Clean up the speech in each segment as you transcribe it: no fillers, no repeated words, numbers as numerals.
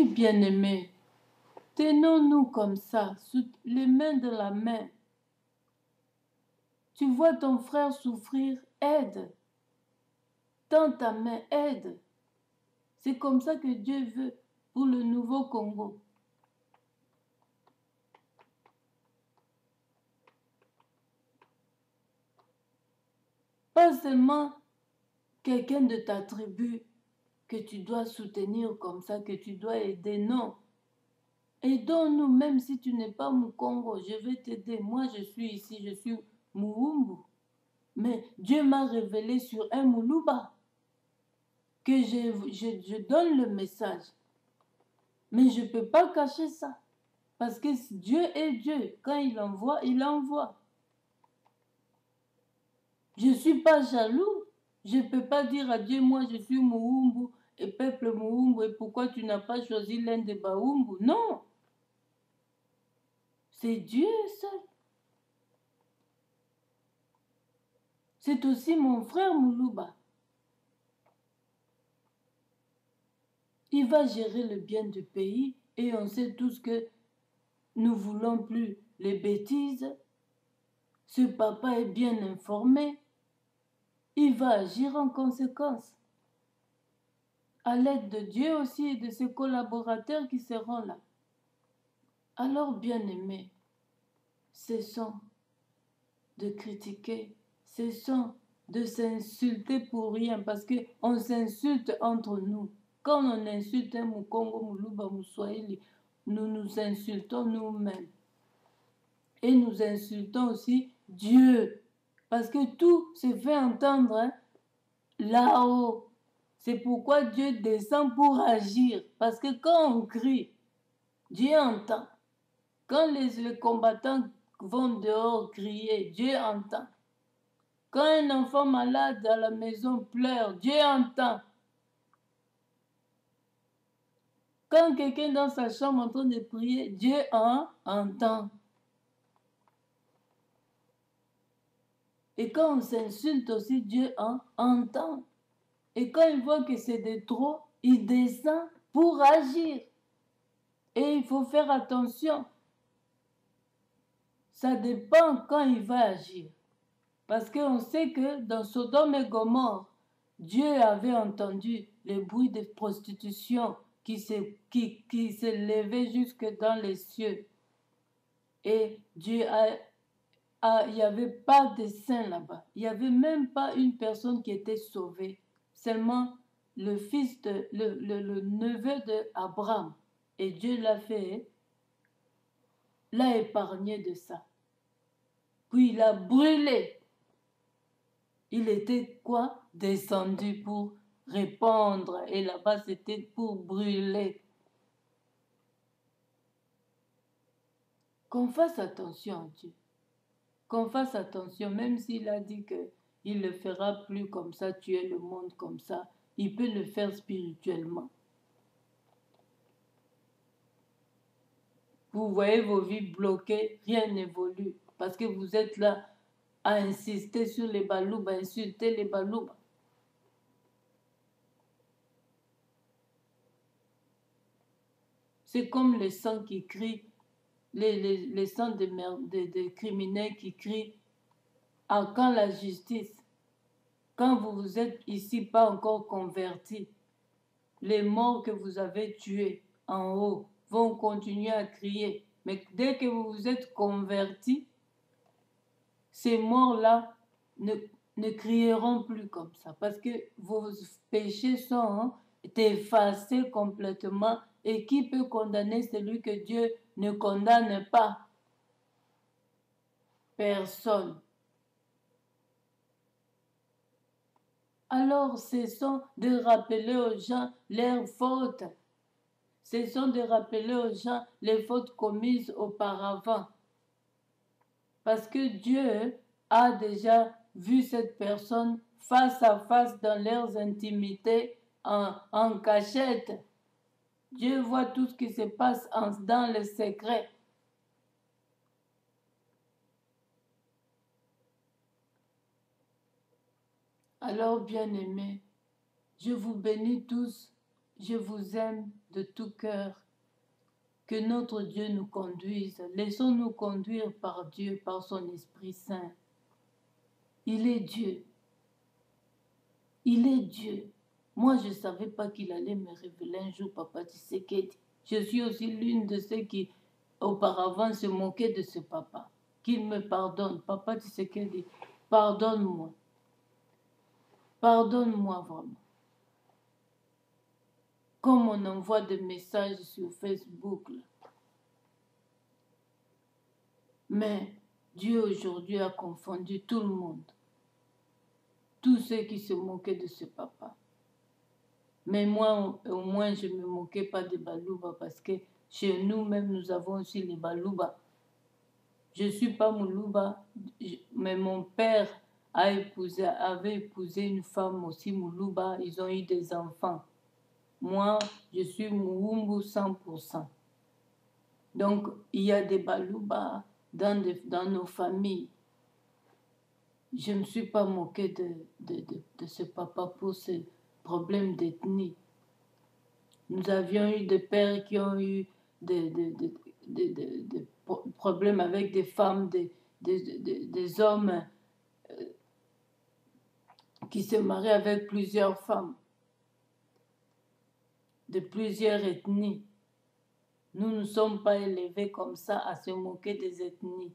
Oui, bien-aimés, tenons-nous comme ça, les mains de la main. Tu vois ton frère souffrir, aide. Tends ta main, aide. C'est comme ça que Dieu veut pour le nouveau Congo. Pas seulement quelqu'un de ta tribu que tu dois soutenir comme ça, que tu dois aider, non. Aidons-nous, même si tu n'es pas Mukongo, je vais t'aider. Moi, je suis ici, je suis Muumbu. Mais Dieu m'a révélé sur un Muluba que je donne le message. Mais je ne peux pas cacher ça. Parce que Dieu est Dieu. Quand il envoie, il envoie. Je ne suis pas jaloux. Je ne peux pas dire à Dieu, moi je suis Muumbu et peuple Muumbu, et pourquoi tu n'as pas choisi l'un des Baumbu? Non. C'est Dieu seul. C'est aussi mon frère Muluba. Il va gérer le bien du pays et on sait tous que nous ne voulons plus les bêtises. Ce papa est bien informé. Il va agir en conséquence. À l'aide de Dieu aussi et de ses collaborateurs qui seront là. Alors, bien-aimés, cessons de critiquer, cessons de s'insulter pour rien, parce qu'on s'insulte entre nous. Quand on insulte un Mukongo, Muluba, Muswahili, nous nous insultons nous-mêmes. Et nous insultons aussi Dieu. Parce que tout se fait entendre là-haut. C'est pourquoi Dieu descend pour agir. Parce que quand on crie, Dieu entend. Quand les combattants vont dehors crier, Dieu entend. Quand un enfant malade à la maison pleure, Dieu entend. Quand quelqu'un dans sa chambre est en train de prier, Dieu entend. Et quand on s'insulte aussi, Dieu entend. Et quand il voit que c'est de trop, il descend pour agir. Et il faut faire attention. Ça dépend quand il va agir. Parce qu'on sait que dans Sodome et Gomorrhe, Dieu avait entendu le bruit de prostitution qui s'élevait jusque dans les cieux. Et Dieu il n'y avait pas de saints là-bas. Il n'y avait même pas une personne qui était sauvée. Seulement le fils le neveu d'Abraham. Et Dieu l'a épargné de ça. Puis il a brûlé. Il était quoi? Descendu pour répandre. Et là-bas, c'était pour brûler. Qu'on fasse attention à Dieu. Qu'on fasse attention, même s'il a dit qu'il ne le fera plus comme ça, tuer le monde comme ça. Il peut le faire spirituellement. Vous voyez vos vies bloquées, rien n'évolue. Parce que vous êtes là à insister sur les baloubs, à insulter les baloubs. C'est comme le sang qui crie, les sangs des criminels qui crient à quand la justice. Quand vous êtes ici pas encore convertis, les morts que vous avez tués en haut vont continuer à crier. Mais dès que vous vous êtes convertis, ces morts-là ne crieront plus comme ça. Parce que vos péchés sont effacés complètement. Et qui peut condamner celui que Dieu ne condamne pas? Personne. Alors, cessons de rappeler aux gens leurs fautes. Cessons de rappeler aux gens les fautes commises auparavant. Parce que Dieu a déjà vu cette personne face à face dans leurs intimités, en cachette. Dieu voit tout ce qui se passe dans le secret. Alors, bien-aimés, je vous bénis tous je vous aime de tout cœur. Que notre Dieu nous conduise. Laissons-nous conduire par Dieu, par son Esprit Saint. Il est Dieu. Il est Dieu. Moi, je ne savais pas qu'il allait me révéler un jour, Papa Tshisekedi. Je suis aussi l'une de ceux qui, auparavant, se moquaient de ce papa. Qu'il me pardonne. Papa Tshisekedi, pardonne-moi. Pardonne-moi vraiment. Comme on envoie des messages sur Facebook. Là. Mais Dieu aujourd'hui a confondu tout le monde. Tous ceux qui se moquaient de ce papa. Mais moi, au moins, je ne me moquais pas des Balouba parce que chez nous-mêmes, nous avons aussi les Balouba. Je ne suis pas Moulouba, mais mon père avait épousé une femme aussi Moulouba. Ils ont eu des enfants. Moi, je suis Mouumbu 100%. Donc, il y a des Balouba dans nos familles. Je ne me suis pas moquée de ce papa pour ce problème d'ethnie. Nous avions eu des pères qui ont eu des problèmes avec des femmes, des hommes qui se mariaient avec plusieurs femmes, de plusieurs ethnies. Nous ne sommes pas élevés comme ça à se moquer des ethnies.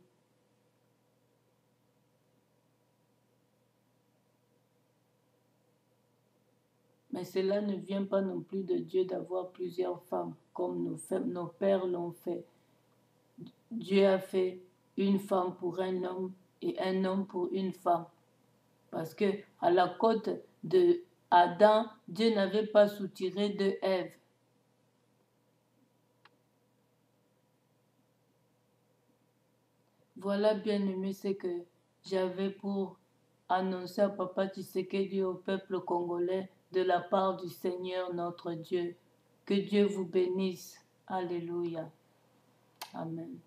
Mais cela ne vient pas non plus de Dieu d'avoir plusieurs femmes, comme nos pères l'ont fait. Dieu a fait une femme pour un homme et un homme pour une femme. Parce que à la côte de Adam, Dieu n'avait pas soutiré de Ève. Voilà, bien-aimé, ce que j'avais pour annoncer à Papa Tshisekedi au peuple congolais de la part du Seigneur notre Dieu. Que Dieu vous bénisse. Alléluia. Amen.